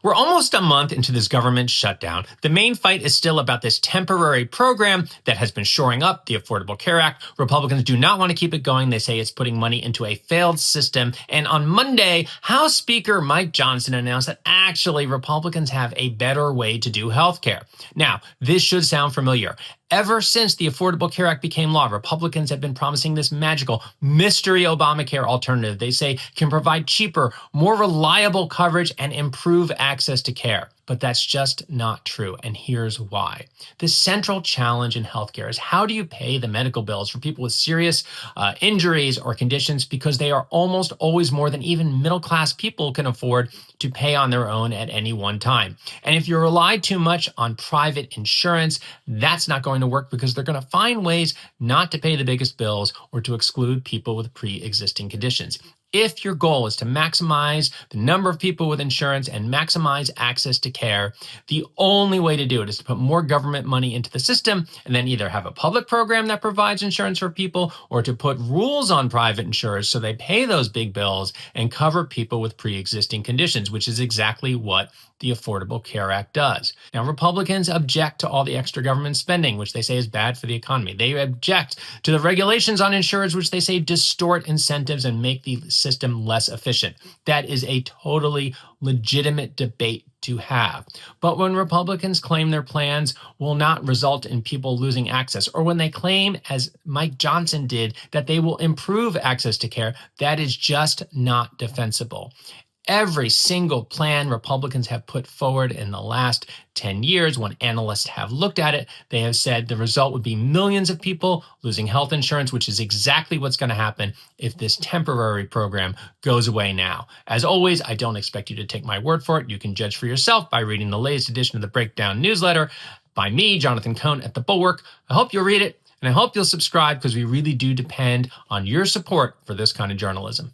We're almost a month into this government shutdown. The main fight is still about this temporary program that has been shoring up the Affordable Care Act. Republicans do not want to keep it going. They say it's putting money into a failed system. And on Monday, House Speaker Mike Johnson announced that actually Republicans have a better way to do healthcare. Now, this should sound familiar. Ever since the Affordable Care Act became law, Republicans have been promising this magical mystery Obamacare alternative they say can provide cheaper, more reliable coverage and improve access to care. But that's just not true, and here's why. The central challenge in healthcare is how do you pay the medical bills for people with serious injuries or conditions, because they are almost always more than even middle-class people can afford to pay on their own at any one time. And if you rely too much on private insurance, that's not going to work because they're going to find ways not to pay the biggest bills or to exclude people with pre-existing conditions. If your goal is to maximize the number of people with insurance and maximize access to care, the only way to do it is to put more government money into the system and then either have a public program that provides insurance for people or to put rules on private insurers so they pay those big bills and cover people with pre-existing conditions, which is exactly what the Affordable Care Act does. Now, Republicans object to all the extra government spending, which they say is bad for the economy. They object to the regulations on insurers, which they say distort incentives and make the system less efficient. That is a totally legitimate debate to have. But when Republicans claim their plans will not result in people losing access, or when they claim, as Mike Johnson did, that they will improve access to care, that is just not defensible. Every single plan Republicans have put forward in the last 10 years, when analysts have looked at it, they have said the result would be millions of people losing health insurance, which is exactly what's going to happen if this temporary program goes away now. As always, I don't expect you to take my word for it. You can judge for yourself by reading the latest edition of the Breakdown newsletter by me, Jonathan Cohn, at The Bulwark. I hope you'll read it, and I hope you'll subscribe because we really do depend on your support for this kind of journalism.